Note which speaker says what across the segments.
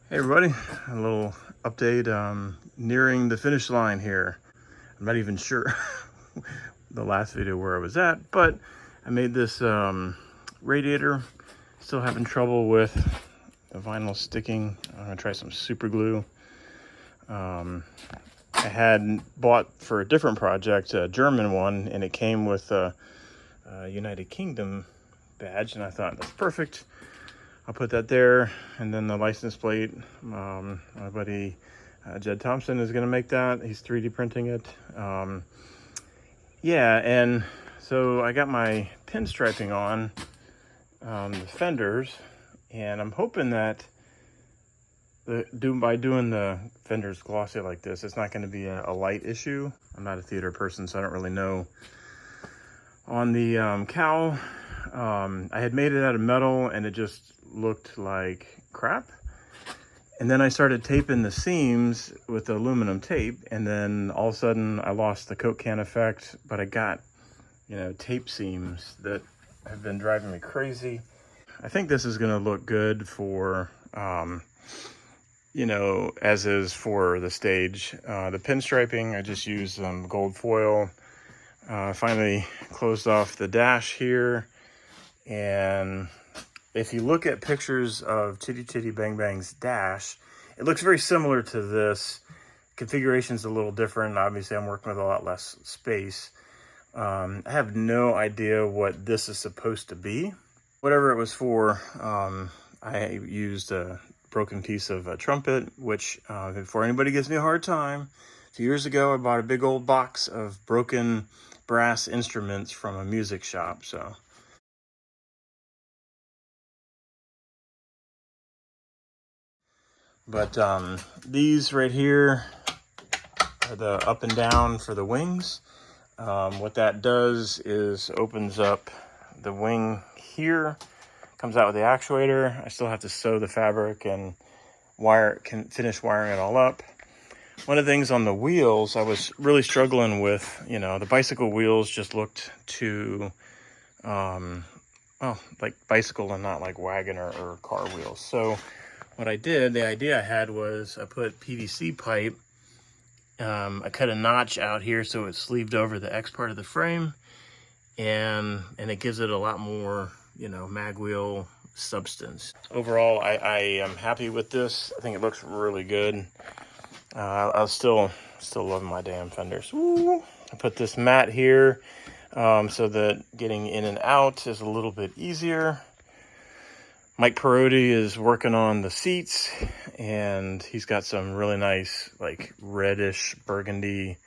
Speaker 1: Hey everybody, a little update. Nearing the finish line here. I'm not even sure the last video where I was at, but I made this radiator. Still having trouble with the vinyl sticking. I'm gonna try some super glue. I had bought for a different project a German one, and it came with a United Kingdom badge, and I thought that's perfect. I'll put that there, and then the license plate. My buddy Jed Thompson is going to make that. He's 3D printing it. Yeah, and so I got my pinstriping on the fenders, and I'm hoping that by doing the fenders glossy like this, it's not going to be a light issue. I'm not a theater person, so I don't really know. On the cowl, I had made it out of metal, and it just looked like crap. And then I started taping the seams with aluminum tape, and then all of a sudden I lost the Coke can effect, but I got, tape seams that have been driving me crazy. I think this is gonna look good for, as is for the stage. The pinstriping, I just used gold foil. Finally closed off the dash here, and if you look at pictures of Chitty Chitty Bang Bang's dash, it looks very similar to this. Configuration's a little different. Obviously, I'm working with a lot less space. I have no idea what this is supposed to be. Whatever it was for, I used a broken piece of a trumpet, which, before anybody gives me a hard time, 2 years ago, I bought a big old box of broken brass instruments from a music shop, so. But these right here are the up and down for the wings. What that does is opens up the wing here, comes out with the actuator. I still have to sew the fabric and finish wiring it all up. One of the things on the wheels, I was really struggling with, the bicycle wheels just looked too, like bicycle and not like wagon or car wheels. So what I did, the idea I had was I put PVC pipe. I cut a notch out here so it's sleeved over the X part of the frame, and it gives it a lot more, mag wheel substance. Overall, I am happy with this. I think it looks really good. I'll still loving my damn fenders. Woo! I put this mat here so that getting in and out is a little bit easier. Mike Perotti is working on the seats, and he's got some really nice, like, reddish burgundy.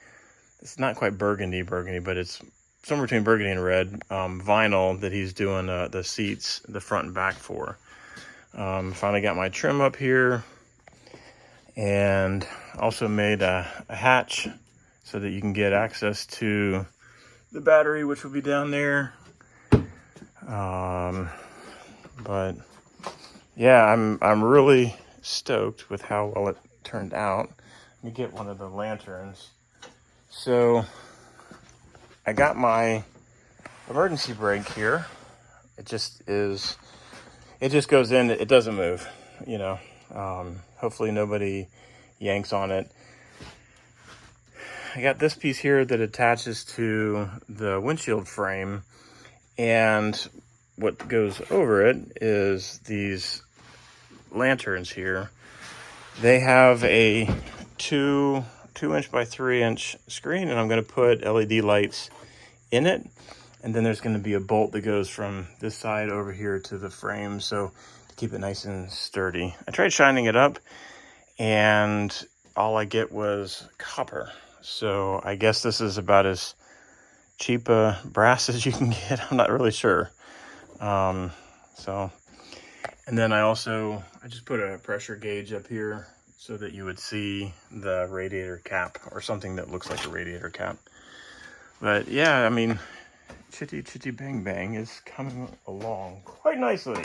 Speaker 1: It's not quite burgundy, but it's somewhere between burgundy and red vinyl that he's doing the seats, the front and back for. Finally got my trim up here, and also made a hatch so that you can get access to the battery, which will be down there. But yeah, I'm really stoked with how well it turned out. Let me get one of the lanterns. So I got my emergency brake here. It just goes in, it doesn't move, hopefully nobody yanks on it. I got this piece here that attaches to the windshield frame, and what goes over it is these lanterns here. They have a 2-inch by 3-inch screen, and I'm going to put LED lights in it, and then there's going to be a bolt that goes from this side over here to the frame, so to keep it nice and sturdy. I tried shining it up, and all I get was copper, so I guess this is about as cheap brass as you can get. I'm not really sure. And then I just put a pressure gauge up here so that you would see the radiator cap, or something that looks like a radiator cap. But yeah, I mean, Chitty Chitty Bang Bang is coming along quite nicely.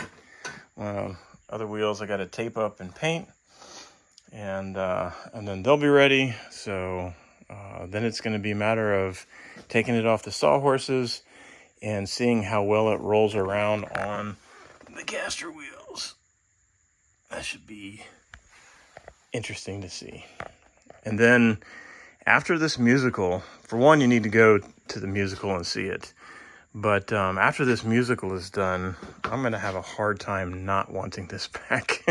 Speaker 1: Other wheels I got to tape up and paint, and then they'll be ready. So then it's going to be a matter of taking it off the sawhorses and seeing how well it rolls around on the caster wheels. That should be interesting to see. And then after this musical, for one, you need to go to the musical and see it. But after this musical is done, I'm going to have a hard time not wanting this back.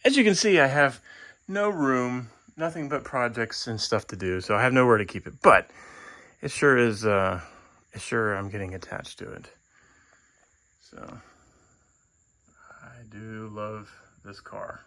Speaker 1: As you can see, I have no room, nothing but projects and stuff to do, so I have nowhere to keep it. But it sure is, I'm getting attached to it. So I do love this car.